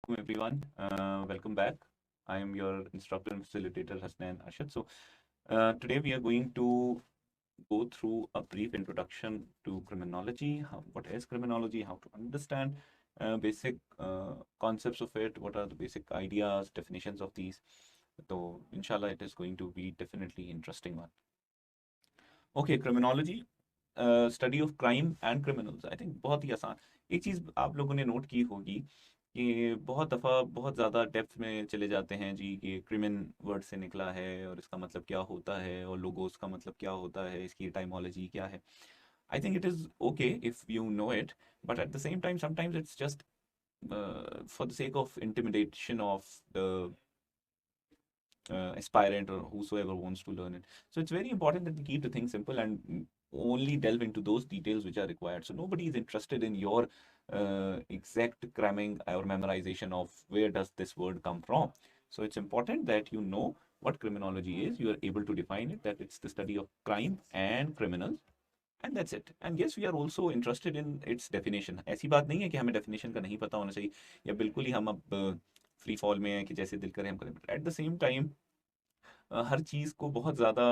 Welcome everyone. Welcome back. I am your instructor and facilitator Hasnain Arshad. Today we are going to go through a brief introduction to criminology. What is criminology? How to understand basic concepts of it. What are the basic ideas, definitions of these? So, inshallah, it is going to be definitely interesting one. Okay, criminology, study of crime and criminals. I think बहुत ही आसान। एक चीज़ आप लोगों ने note की होगी कि बहुत दफ़ा बहुत ज़्यादा डेप्थ में चले जाते हैं जी कि क्रिमिन वर्ड से निकला है और इसका मतलब क्या होता है और लोगोस का मतलब क्या होता है, इसकी टाइमोलॉजी क्या है। I think it is okay if you know it, but at the same time sometimes it's just for the sake of intimidation of the aspirant or whosoever wants to learn it. So it's very important that we keep the thing simple and only delve into those details which are required. So nobody is interested in your exact cramming or memorization of where does this word come from. So it's important that you know what criminology is. You are able to define it, that it's the study of crime and criminals. And that's it. And yes we are also interested in its definition. ऐसी बात नहीं है कि हमें definition का नहीं पता होना चाहिए या बिल्कुल ही हम अब फ्री फॉल में हैं कि जैसे दिल करे हम करें। एट द सेम टाइम हर चीज़ को बहुत ज़्यादा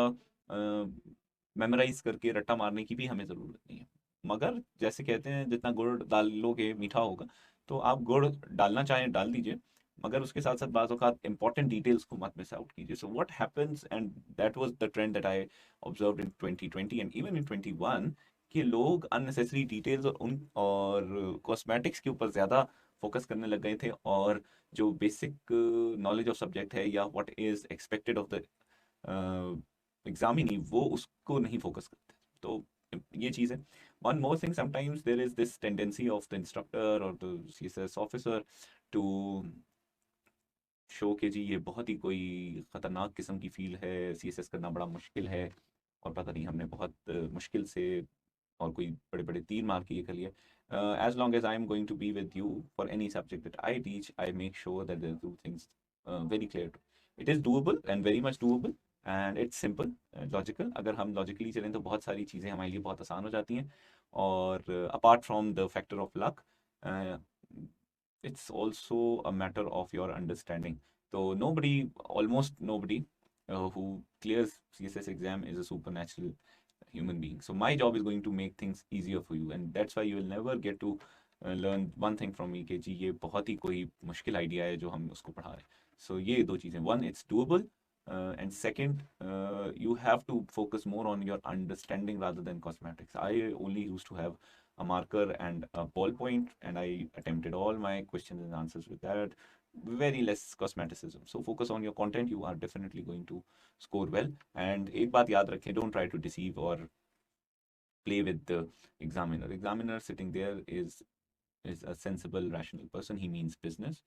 मेमोराइज करके रट्टा मारने की भी हमें ज़रूरत नहीं है। मगर जैसे कहते हैं जितना गुड़ डालोगे मीठा होगा, तो आप गुड़ डालना चाहें डाल दीजिए, मगर उसके साथ साथ बाज़ औक़ात इंपॉर्टेंट डिटेल्स को मत मिस आउट कीजिए। So what happens, and that was the trend that I observed in 2020 and even in 21, कि लोग अननेसेसरी डिटेल्स और कॉस्मेटिक्स के ऊपर ज़्यादा फोकस करने लग गए थे, और जो बेसिक नॉलेज ऑफ सब्जेक्ट है या what is expected of the examinee, वो उसको नहीं फोकस करते। तो ये चीज़ है। One more thing, sometimes there is this tendency of the instructor और the CSS officer to show के जी ये बहुत ही कोई ख़तरनाक किस्म की फील है, सीएसएस करना बड़ा मुश्किल है, और पता नहीं हमने बहुत मुश्किल से और कोई बड़े बड़े तीर मार के ये कर लिया। As long as I'm going to be with you for any subject that I teach, I make sure that they do things very clear. It is doable and very much doable, and it's simple, logical. अगर हम logically चलें तो बहुत सारी चीज़ें हमारे लिए बहुत आसान हो जाती हैं। और apart from the factor of luck, uh, it's also a matter of your understanding. So nobody, almost nobody, who clears CSS exam is a supernatural human being. So my job is going to make things easier for you, and that's why you will never get to learn one thing from me कि जी ये बहुत ही कोई मुश्किल idea है जो हम उसको पढ़ा रहे हैं। So ये दो चीज़ें, one it's doable, and second, you have to focus more on your understanding rather than cosmetics. I only used to have a marker and a ballpoint, and I attempted all my questions and answers with that. Very less cosmeticism. So focus on your content. You are definitely going to score well. And एक बात याद रखें, don't try to deceive or play with the examiner. Examiner sitting there is a sensible, rational person. He means business.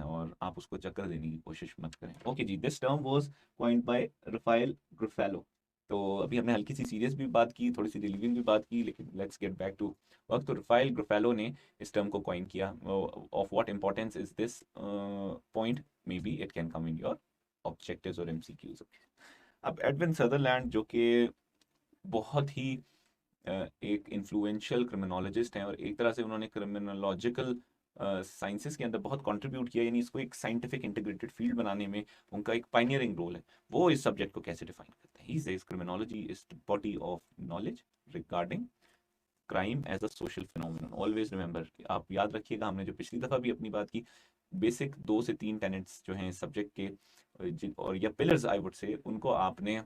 और आप उसको चक्कर देने की कोशिश मत करें। ओके जी, this term was coined by Rafael Garofalo. तो अभी हमने हल्की सी सीरियस भी बात की, थोड़ी सी रिलीविंग भी बात की, लेकिन let's get back to work. तो रफाएल ग्रुफेलो ने इस टर्म को कॉइन किया। Of what importance is this point, may be it can come in your objectives और एमसीक्यूज। अब एडविन सदरलैंड, जो कि बहुत ही एक इन्फ्लुएंशियल क्रिमिनोलॉजिस्ट हैं, और एक तरह से उन्होंने क्रिमिनोलॉजिकल साइंसेस के अंदर बहुत कंट्रीब्यूट किया, यानी इसको एक साइंटिफिक इंटीग्रेटेड फील्ड बनाने में उनका एक पायनियरिंग रोल है। वो इस सब्जेक्ट को कैसे डिफाइन करते हैं? He says criminology is the body of knowledge regarding crime as a social phenomenon. Always remember, आप याद रखिएगा, हमने जो पिछली दफ़ा भी अपनी बात की, बेसिक 2 से 3 टेनेट्स जो हैं सब्जेक्ट के, और या पिलर्स आई वुड से, उनको आपने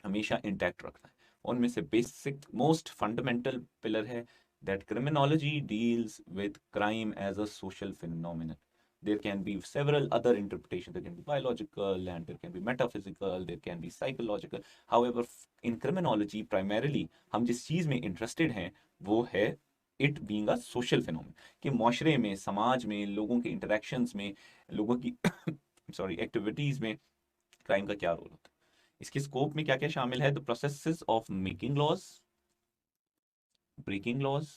हमेशा इंटैक्ट रखना है। उनमें से बेसिक मोस्ट फंडामेंटल पिलर है that criminology deals with crime as a social phenomenon. There can be several other interpretations. There can be biological, and there can be metaphysical, there can be psychological. However, in criminology primarily हम जिस चीज़ में interested हैं वो है it being a social phenomenon, कि माशरे में, समाज में, लोगों के interactions में, लोगों की सॉरी एक्टिविटीज़ में क्राइम का क्या रोल होता है। इसके स्कोप में क्या क्या शामिल है? The processes of making laws, breaking laws,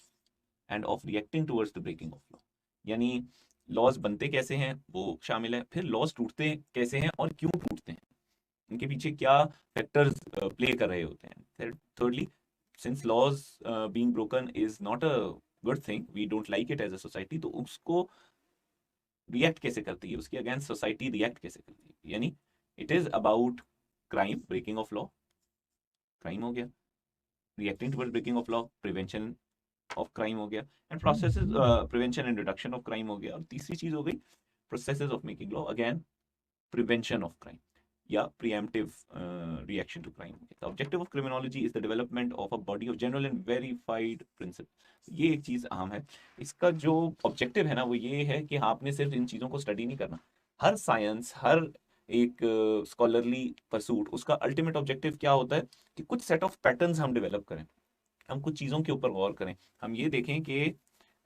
and of reacting towards the breaking of law. यानी लॉज बनते कैसे हैं वो शामिल है, फिर लॉज टूटते कैसे हैं और क्यों टूटते हैं, उनके पीछे क्या फैक्टर्स प्ले कर रहे होते हैं। Thirdly, since laws being broken is not a good thing, we don't like it as a society, तो उसको रिएक्ट कैसे करती है, उसके अगेंस्ट सोसाइटी रिएक्ट कैसे करती है। यानी it is about crime, breaking of law, crime हो गया, reacting towards breaking of law, prevention of crime हो गया, and processes, prevention and reduction of crime हो गया, और तीसरी चीज हो गई processes of making law, again prevention of crime या preemptive reaction to crime. The objective of criminology is the development of a body of general and verified principles. ये एक चीज अहम है। इसका जो ऑब्जेक्टिव है ना वो ये है कि आपने सिर्फ इन चीजों को स्टडी नहीं करना। हर साइंस, हर एक स्कॉलरली परसूट, उसका अल्टीमेट ऑब्जेक्टिव क्या होता है कि कुछ सेट ऑफ पैटर्न्स हम डेवलप करें, हम कुछ चीज़ों के ऊपर गौर करें, हम ये देखें कि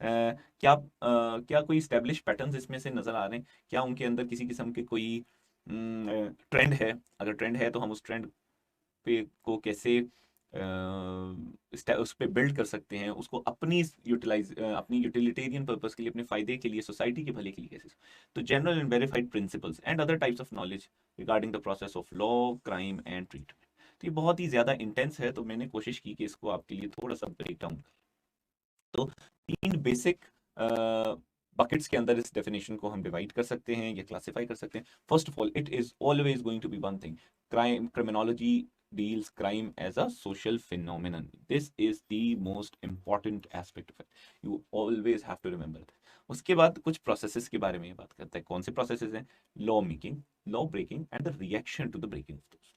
क्या कोई स्टैब्लिश पैटर्न्स इसमें से नजर आ रहे हैं, क्या उनके अंदर किसी किस्म के कोई ट्रेंड है, अगर ट्रेंड है तो हम उस ट्रेंड पे को कैसे उस पे बिल्ड कर सकते हैं, उसको अपनी यूटिलिटेरियन पर्पस के लिए, अपने फायदे के लिए, सोसाइटी के भले के लिए कैसे। तो general and verified principles and other types of knowledge regarding the process of law, crime and treatment. तो ये बहुत ही ज्यादा इंटेंस है, तो मैंने कोशिश की कि इसको आपके लिए थोड़ा सा ब्रेक डाउन। तो 3 बेसिक बकेट्स के अंदर इस डेफिनेशन को हम डिवाइड कर सकते हैं या क्लासिफाई कर सकते हैं। First of all, it is always going to be one thing, criminology deals crime as a social phenomenon. This is the most important aspect of it. You always have to remember that. उसके बाद कुछ processes के बारे में ये बात करता है। कौन से प्रोसेसेस हैं? Law making, law breaking and the reaction to the breaking of those.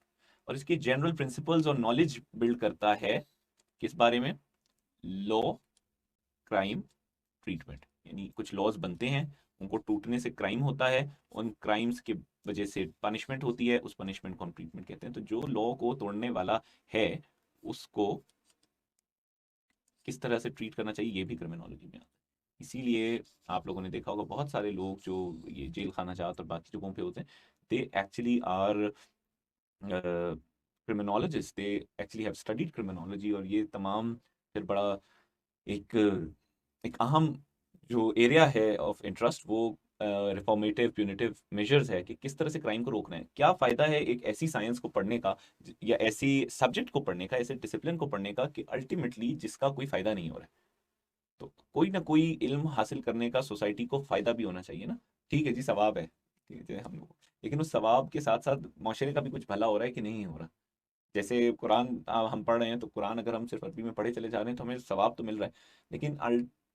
और इसके जनरल प्रिंसिपल्स और नॉलेज बिल्ड करता है किस बारे में? Law, crime, treatment. यानी कुछ लॉज बनते हैं, उनको टूटने से क्राइम होता है, उन क्राइम्स के वजह से पनिशमेंट होती है, उस पनिशमेंट को हम ट्रीटमेंट कहते हैं। तो जो लॉ को तोड़ने वाला है उसको किस तरह से ट्रीट करना चाहिए ये भी क्रिमिनोलॉजी में आता है। इसीलिए आप लोगों ने देखा होगा बहुत सारे लोग जो ये जेल खाना जात और बाकी जगहों पे होते हैं, they actually are criminologists, they actually have studied criminology। और ये तमाम फिर बड़ा एक एक अहम जो एरिया है ऑफ इंटरेस्ट वो रिफॉर्मेटिव प्यूनिटिव मेजर्स है कि किस तरह से क्राइम को रोकना है। क्या फायदा है एक ऐसी साइंस को पढ़ने का या ऐसी सब्जेक्ट को पढ़ने का, ऐसे डिसिप्लिन को पढ़ने का कि अल्टीमेटली जिसका कोई फायदा नहीं हो रहा है। तो कोई ना कोई इल्म हासिल करने का सोसाइटी को फायदा भी होना चाहिए ना। ठीक है जी, सवाब है, ठीक है हम लोग, लेकिन उस सवाब के साथ साथ माशरे का भी कुछ भला हो रहा है कि नहीं हो रहा। जैसे कुरान हम पढ़ रहे हैं, तो कुरान अगर हम सिर्फ अरबी में पढ़े चले जा रहे हैं तो हमें सवाब तो मिल रहा है, लेकिन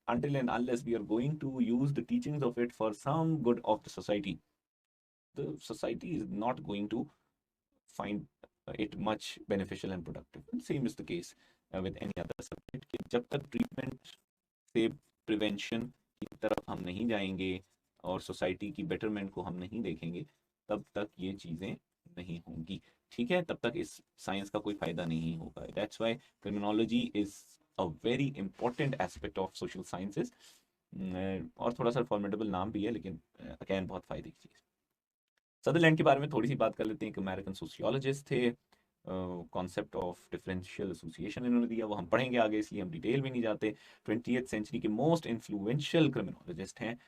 until and unless we are going to use the teachings of it for some good of the society is not going to find it much beneficial and productive. And same is the case with any other subject कि जब तक treatment से prevention की तरफ हम नहीं जाएंगे और सोसाइटी की बेटरमेंट को हम नहीं देखेंगे, तब तक ये चीज़ें नहीं होंगी। ठीक है, तब तक इस साइंस का कोई फायदा नहीं होगा। That's why criminology is a very important aspect of social sciences. और थोड़ा सा फॉर्मेडेबल नाम भी है, लेकिन अगेन बहुत फायदे की चीज़। सदरलैंड के बारे में थोड़ी सी बात कर लेते हैं। एक अमेरिकन सोशियोलॉजिस्ट थे, कॉन्सेप्ट ऑफ डिफरेंशियल एसोसिएशन इन्होंने दिया, वो हम पढ़ेंगे आगे, इसलिए हम डिटेल में नहीं जाते। 20th सेंचुरी के मोस्ट इन्फ्लुएंशियल क्रिमिनोलॉजिस्ट हैं।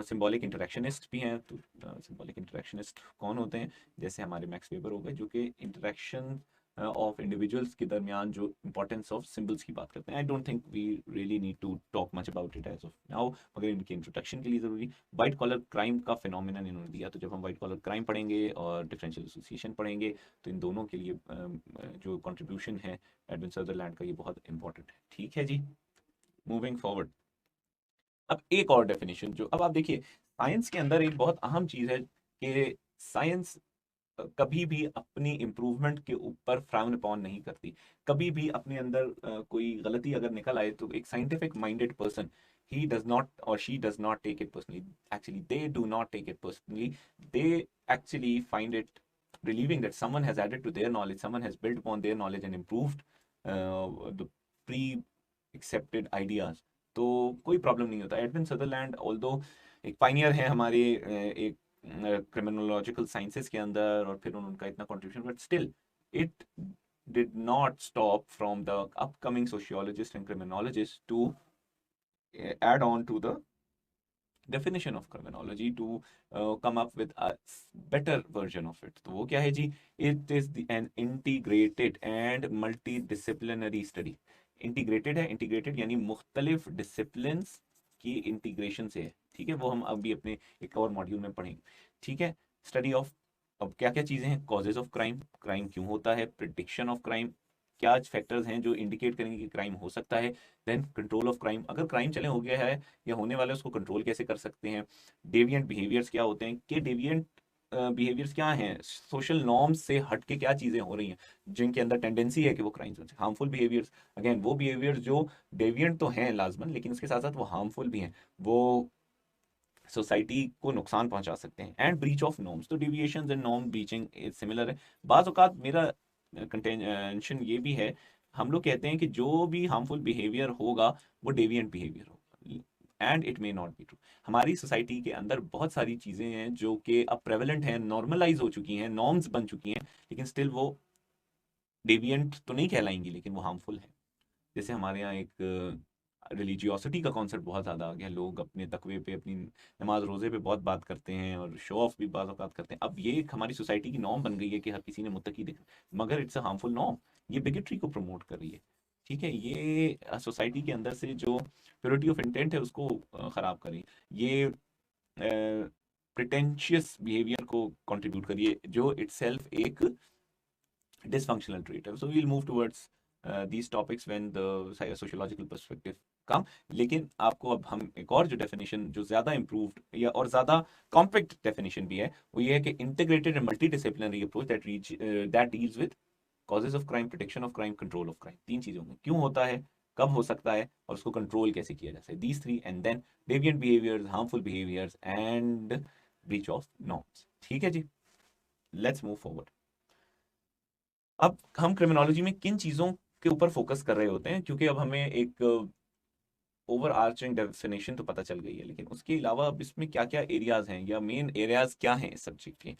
सिंबॉलिक इंटरेक्शनिस्ट भी हैं। तो सिंबॉलिक इंटरेक्शनिस्ट कौन होते हैं? जैसे हमारे मैक्स वेबर हो गए, जो कि इंटरेक्शन ऑफ इंडिविजुअल्स के दरमियान जो इंपॉर्टेंस ऑफ सिंबल्स की बात करते हैं। I don't think we really need to talk much about it as of now, मगर इनकी इंट्रोडक्शन के लिए ज़रूरी। वाइट कॉलर क्राइम का फिनोमिनन इन्होंने दिया। तो जब हम वाइट कॉलर क्राइम पढ़ेंगे और डिफरेंशियल एसोसिएशन पढ़ेंगे, तो इन दोनों के लिए जो कंट्रीब्यूशन है एडविन सदरलैंड का, ये बहुत इंपॉर्टेंट है। ठीक है जी, मूविंग फॉरवर्ड। अब एक और डेफिनेशन जो अब आप देखिए, साइंस के अंदर एक बहुत अहम चीज़ है कि साइंस कभी भी अपनी इम्प्रूवमेंट के ऊपर फ्राउन अपॉन नहीं करती। कभी भी अपने अंदर कोई गलती अगर निकल आए तो एक scientific minded person, he does not or she does not take it personally. Actually, they do not take it personally. They actually find it relieving that someone has added to their knowledge, someone has built upon their knowledge and improved the pre-accepted ideas. तो कोई problem नहीं होता। Edwin Sutherland although एक pioneer है हमारे एक क्रिमिनोलॉजिकल sciences के अंदर, और फिर उनका इतना contribution, but still it did not stop from the upcoming sociologists and criminologists to add on to the definition of criminology to come up with a better version of it. तो वो क्या है जी? It is an integrated and multidisciplinary study. Integrated है, integrated यानी मुख्तलिफ disciplines की integration से है। ठीक है, वो हम अभी अपने एक और मॉड्यूल में पढ़ेंगे। ठीक है, स्टडी ऑफ, अब क्या क्या चीज़ें हैं, कॉजेज ऑफ क्राइम, क्राइम क्यों होता है, प्रिडिक्शन ऑफ क्राइम, क्या फैक्टर्स हैं जो इंडिकेट करेंगे कि क्राइम हो सकता है, देन कंट्रोल ऑफ क्राइम, अगर क्राइम चले हो गया है या होने वाला है उसको कंट्रोल कैसे कर सकते हैं, डेविएंट बिहेवियर्स क्या होते हैं, कि डेविएंट बिहेवियर्स क्या हैं, सोशल नॉर्म्स से हट के क्या चीज़ें हो रही हैं जिनके अंदर टेंडेंसी है कि वो क्राइम्स हो, हार्मफुल बिहेवियर्स, अगेन वो बिहेवियर्स जो डेविएंट तो हैं लाजमन, लेकिन उसके साथ साथ वो हार्मफुल भी हैं, वो सोसाइटी को नुकसान पहुंचा सकते हैं, एंड ब्रीच ऑफ नॉर्म्स, तो deviations and norm breaching similar है। बाज़ औक़ात मेरा कंटेंशन ये भी है, हम लोग कहते हैं कि जो भी हार्मफुल बिहेवियर होगा वो डेविएंट बिहेवियर होगा, and it may not be true. हमारी सोसाइटी के अंदर बहुत सारी चीज़ें हैं जो कि अब प्रेवलेंट हैं, नॉर्मलाइज हो चुकी हैं, नॉर्म्स बन चुकी हैं, लेकिन स्टिल वो डेविएंट तो नहीं कहलाएंगी, लेकिन वो हार्मफुल है। जैसे हमारे यहाँ एक रिलीजियोसिटी का कॉन्सेप्ट बहुत ज़्यादा आ गया, लोग अपने तकवे पे, अपनी नमाज रोज़े पे बहुत बात करते हैं और शो ऑफ भी बात औक़ात करते हैं। अब ये एक हमारी सोसाइटी की नॉर्म बन गई है कि हर किसी ने मुत्तकी दिख, मगर इट्स अ हार्मफुल नॉर्म, ये बिगेट्री को प्रमोट कर रही है। ठीक है, ये सोसाइटी के अंदर से जो प्योरिटी ऑफ इंटेंट है उसको ख़राब कर रही है, ये प्रिटेंशियस बिहेवियर को कंट्रीब्यूट करिए जो इटसेल्फ एक dysfunctional trait. So we'll move towards these topics when the sociological perspective come. लेकिन आपको अब हम एक और जो डेफिनेशन जो ज़्यादा इम्प्रूव्ड या और ज़्यादा कॉम्पैक्ट डेफिनेशन भी है, वो ये है कि integrated and multidisciplinary approach that deals with causes of crime, protection of crime, control of crime. तीन चीज़ों में क्यों होता है, कब हो सकता है, और उसको कंट्रोल कैसे किया जा सकता है, these three, and then deviant behaviours, harmful behaviours and breach of norms. ठीक है जी, लेट्स मूव फॉरवर्ड। अब हम क्रिमिनोलॉजी में किन चीज़ों के ऊपर फोकस कर रहे होते हैं, क्योंकि अब हमें एक ओवर आर्चिंग डेफिनेशन तो पता चल गई है, लेकिन उसके अलावा अब इसमें क्या क्या एरियाज हैं या मेन एरियाज क्या हैं इस सब्जेक्ट के,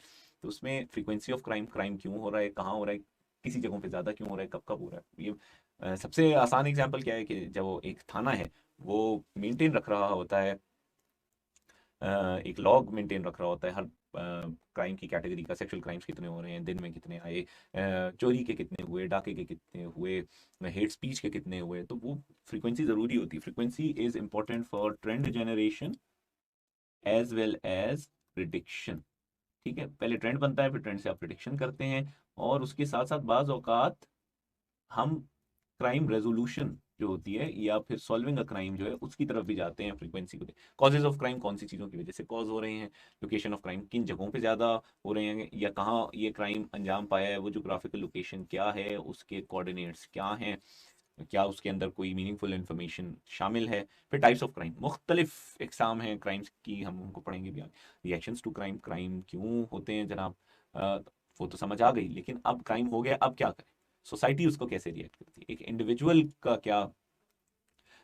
तो उसमें फ्रीक्वेंसी ऑफ क्राइम, क्राइम क्यों हो रहा है, कहाँ हो रहा है, किसी जगहों पे ज़्यादा क्यों हो रहा है, कब कब हो रहा है, ये सबसे आसान एग्जाम्पल क्या है कि जब वो एक थाना है वो मेंटेन रख रहा होता है, एक लॉग मेंटेन रख रहा होता है हर क्राइम की कैटेगरी का, सेक्सुअल क्राइम्स कितने हो रहे हैं, दिन में कितने आए, चोरी के कितने हुए, डाके के कितने हुए, हेट स्पीच के कितने हुए, तो वो फ्रीक्वेंसी ज़रूरी होती है। Frequency is important for trend generation as well as prediction. ठीक है, पहले ट्रेंड बनता है, फिर ट्रेंड से आप प्रिडिक्शन करते हैं, और उसके साथ साथ बाज़ औक़ात हम क्राइम रेजोल्यूशन जो होती है या फिर सॉल्विंग अ क्राइम जो है उसकी तरफ भी जाते हैं फ्रीक्वेंसी को। कॉजेज ऑफ क्राइम कौन सी चीज़ों की वजह से कॉज हो रहे हैं, लोकेशन ऑफ क्राइम किन जगहों पे ज़्यादा हो रहे हैं या कहाँ ये क्राइम अंजाम पाया है, वो जोग्राफिकल लोकेशन क्या है, उसके कोऑर्डिनेट्स क्या हैं, क्या उसके अंदर कोई मीनिंगफुल इन्फॉर्मेशन शामिल है, फिर टाइप्स ऑफ क्राइम, मुख्तलिफ इकसाम हैं क्राइम्स की, हम उनको पढ़ेंगे भी। रिएक्शंस टू क्राइम, क्राइम क्यों होते हैं जनाब, वो तो समझ आ गई, लेकिन अब क्राइम हो गया, अब क्या करें, सोसाइटी उसको कैसे रिएक्ट करती है, एक इंडिविजुअल का क्या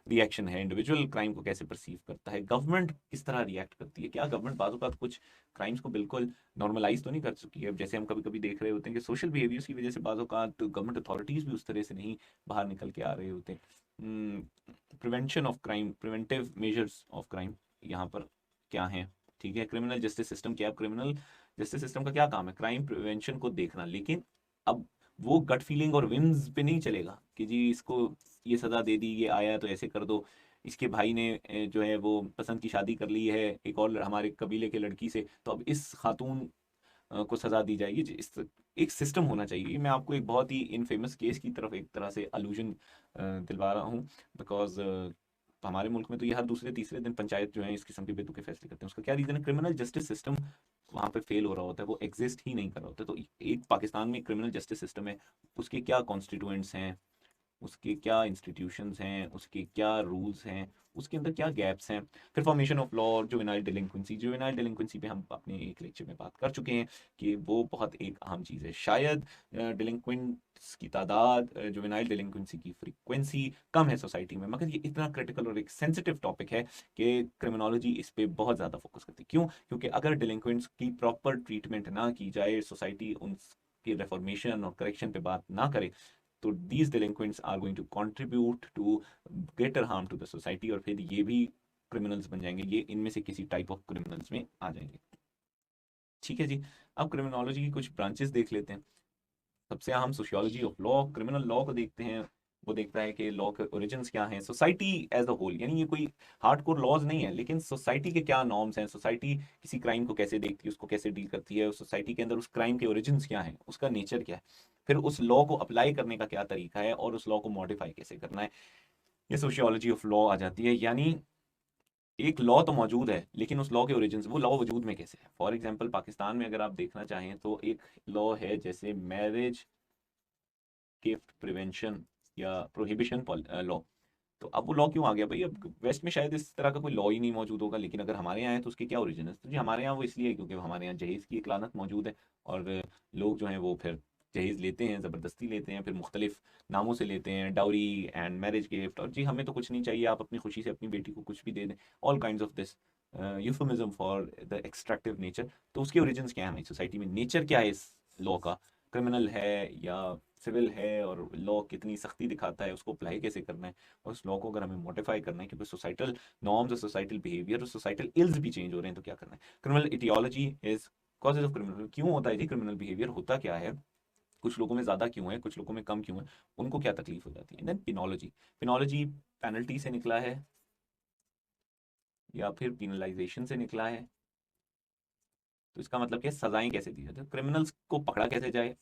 रिएक्शन है, इंडिविजुअल क्राइम को कैसे परसीव करता है, गवर्नमेंट किस तरह रिएक्ट करती है, क्या गवर्नमेंट बाज़ औक़ात कुछ क्राइम्स को बिल्कुल नॉर्मलाइज तो नहीं कर चुकी है, जैसे हम कभी कभी देख रहे होते हैं कि सोशल बिहेवियर्स की वजह से बाज़ औक़ात गवर्नमेंट अथॉरिटीज़ भी उस तरह से नहीं बाहर निकल के आ रहे होते हैं। Prevention of crime, preventive measures of crime यहाँ पर क्या है, ठीक है, क्रिमिनल जस्टिस सिस्टम क्या, क्रिमिनल जस्टिस सिस्टम का क्या काम है, क्राइम प्रिवेंशन को देखना, लेकिन अब वो गट फीलिंग और विम्स पे नहीं चलेगा कि जी इसको ये सज़ा दे दी, ये आया तो ऐसे कर दो, इसके भाई ने जो है वो पसंद की शादी कर ली है एक और हमारे कबीले के लड़की से, तो अब इस खातून को सज़ा दी जाएगी, इस एक सिस्टम होना चाहिए। मैं आपको एक बहुत ही इनफेमस केस की तरफ एक तरह से अलूजन दिलवा रहा हूँ, बिकॉज हमारे मुल्क में तो ये हर दूसरे तीसरे दिन पंचायत जो है इस किस्म के बेतुके फैसले करते हैं, उसका क्या रीज़न है, क्रिमिनल जस्टिस सिस्टम वहाँ पे फेल हो रहा होता है, वो एग्जिस्ट ही नहीं कर रहा होता है। तो एक पाकिस्तान में क्रिमिनल जस्टिस सिस्टम है, उसके क्या कॉन्स्टिट्यूएंट्स हैं, उसके क्या इंस्टीट्यूशंस हैं, उसके क्या रूल्स हैं, उसके अंदर क्या गैप्स हैं, फिर फॉर्मेशन ऑफ लॉ और जुवेनाइल डिलिंक्वेंसी, जुवेनाइल डिलिंक्वेंसी पे हम अपने एक लेक्चर में बात कर चुके हैं कि वो बहुत एक अहम चीज़ है, शायद डिलिंक्वेंट्स की तादाद, जुवेनाइल डिलिंक्वेंसी की फ्रीक्वेंसी कम है सोसाइटी में, मगर ये इतना क्रिटिकल और एक सेंसिटिव टॉपिक है कि क्रिमिनोलॉजी इस पर बहुत ज़्यादा फोकस करती है। क्यों? क्योंकि अगर डिलिंक्वेंट्स की प्रॉपर ट्रीटमेंट ना की जाए, सोसाइटी उनकी रेफॉर्मेशन और करेक्शन पे बात ना करे, तो these delinquents are going to contribute to greater harm to the society, और फिर ये भी क्रिमिनल्स बन जाएंगे, ये इनमें से किसी टाइप ऑफ क्रिमिनल्स में आ जाएंगे। ठीक है जी, अब क्रिमिनोलॉजी की कुछ ब्रांचेस देख लेते हैं। सबसे अहम sociology of law, criminal law को देखते हैं, वो देखता है कि लॉ के ओरिजिन्स क्या हैं, सोसाइटी एज अ होल, यानी ये कोई हार्डकोर लॉज नहीं है, लेकिन सोसाइटी के क्या नॉर्म्स हैं, सोसाइटी किसी क्राइम को कैसे देखती है, उसको कैसे डील करती है, सोसाइटी के अंदर उस क्राइम के ओरिजिन्स क्या हैं, उसका नेचर क्या है, फिर उस लॉ को अप्लाई करने का क्या तरीका है और उस लॉ को मॉडिफाई कैसे करना है, ये सोशियोलॉजी ऑफ लॉ आ जाती है। यानी एक लॉ तो मौजूद है, लेकिन उस लॉ के ओरिजिन्स, वो लॉ वजूद में कैसे है। फॉर एग्जाम्पल पाकिस्तान में अगर आप देखना चाहें तो एक लॉ है जैसे मैरिज गिफ्ट प्रिवेंशन या प्रोहिबिशन लॉ। तो अब वो लॉ क्यों आ गया भाई, अब वेस्ट में शायद इस तरह का कोई लॉ ही नहीं मौजूद होगा, लेकिन अगर हमारे यहाँ है तो उसके क्या ओरिजिन है। तो जी हमारे यहाँ वो इसलिए है क्योंकि हमारे यहाँ जहेज़ की एक लानत मौजूद है, और लोग जो हैं वो फिर जहेज़ लेते हैं, ज़बरदस्ती लेते हैं, फिर मुख्तलिफ नामों से लेते हैं, डाउरी एंड मैरिज गिफ्ट, और जी हमें तो कुछ नहीं चाहिए, आप अपनी खुशी से अपनी बेटी को कुछ भी दे दें, all kind of this euphemism for the extractive nature. तो उसके ओरिजिन्स क्या है हमारी सोसाइटी में, नेचर क्या है इस लॉ का, क्रिमिनल है या सिविल है, और लॉ कितनी सख्ती दिखाता है, उसको अप्लाई कैसे करना है, और उस लॉ को अगर हमें मॉडिफाई करना है क्योंकि सोसाइटल नॉर्म्स और सोसाइटल बिहेवियर और सोसाइटल इल्स भी चेंज हो रहे हैं, तो क्या करना है। Criminal aetiology is causes of criminal, क्यों होता है जी क्रिमिनल बिहेवियर, होता क्या है, कुछ लोगों में ज़्यादा क्यों है, कुछ लोगों में कम क्यों है, उनको क्या तकलीफ हो जाती है। देन पिनोलॉजी, पिनोलॉजी पेनल्टी से निकला है या फिर पिनलाइजेशन से निकला है। तो इसका मतलब क्या है, सजाएं कैसे दी जाती है, क्रिमिनल्स को पकड़ा कैसे जाए,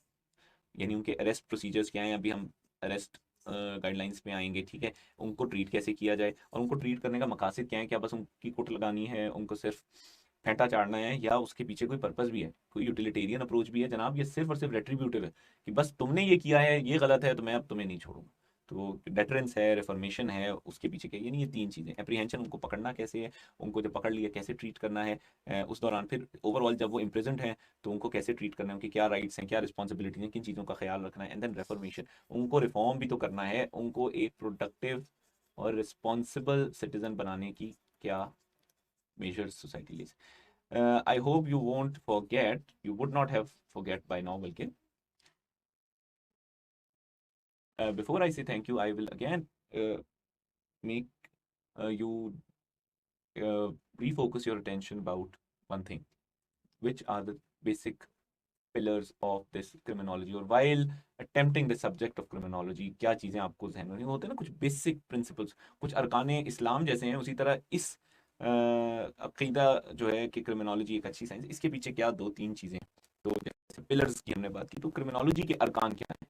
यानी उनके अरेस्ट प्रोसीजर्स क्या हैं, अभी हम अरेस्ट गाइडलाइंस पे आएंगे, ठीक है। उनको ट्रीट कैसे किया जाए, और उनको ट्रीट करने का मकासद क्या है, क्या बस उनकी कुट लगानी है, उनको सिर्फ फेंटा चाड़ना है, या उसके पीछे कोई पर्पस भी है, कोई यूटिलिटेरियन अप्रोच भी है, जनाब ये सिर्फ और सिर्फ रेट्रीब्यूटिव है कि बस तुमने ये किया है, ये गलत है, तो मैं अब तुम्हें नहीं छोड़ूंगा। तो डेटरेंस है, रिफॉर्मेशन है, उसके पीछे क्या, यानी ये तीन चीज़ें, एप्रीहेंशन, उनको पकड़ना कैसे है, उनको जब पकड़ लिया कैसे ट्रीट करना है, उस दौरान फिर ओवरऑल जब वो इम्प्रिजेंट हैं तो उनको कैसे ट्रीट करना है, उनकी क्या राइट्स हैं, क्या रिस्पॉन्सिबिलिटीज हैं, किन चीज़ों का ख्याल रखना है, एंड देन रेफॉर्मेशन, उनको रिफॉर्म भी तो करना है, उनको एक प्रोडक्टिव और रिस्पॉन्सिबल सिटीजन बनाने की क्या मेजर्स सोसाइटी ले। I hope you won't forget, you would not have forget by now, Balki. Before I say thank you, I will again make you uh, refocus your attention about one thing, which are the basic pillars of this criminology, और while attempting the subject of criminology क्या चीज़ें आपको जहन में होते हैं ना, कुछ बेसिक प्रिंसिपल्स, कुछ अरकाने इस्लाम जैसे हैं, उसी तरह इस अकीदा जो है कि क्रिमिनोलॉजी एक अच्छी साइंस, इसके पीछे क्या दो तीन चीज़ें। तो जैसे पिलर्स की हमने बात की, तो क्रिमिनोलॉजी के अरकान क्या हैं,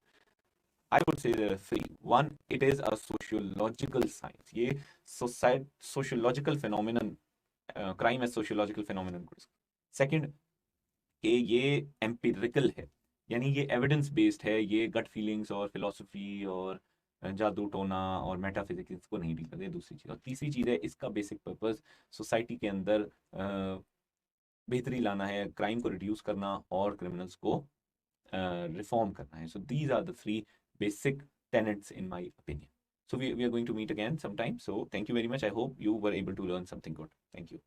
I would say three. One, it is a sociological science, ये sociological phenomenon, crime as sociological phenomenon. Second, कि ये एम्पिरिकल है, यानी ये एविडेंस बेस्ड है, ये गट फीलिंग्स और फिलोसफी और जादू टोना और मेटाफिजिक्स को नहीं डील करते। दूसरी चीज़, और तीसरी चीज़ है, इसका बेसिक पर्पस सोसाइटी के अंदर बेहतरी लाना है, क्राइम को रिड्यूस करना और क्रिमिनल्स को रिफॉर्म करना है। So these are the three basic tenets in my opinion. So we are going to meet again sometime. So thank you very much. I hope you were able to learn something good. Thank you.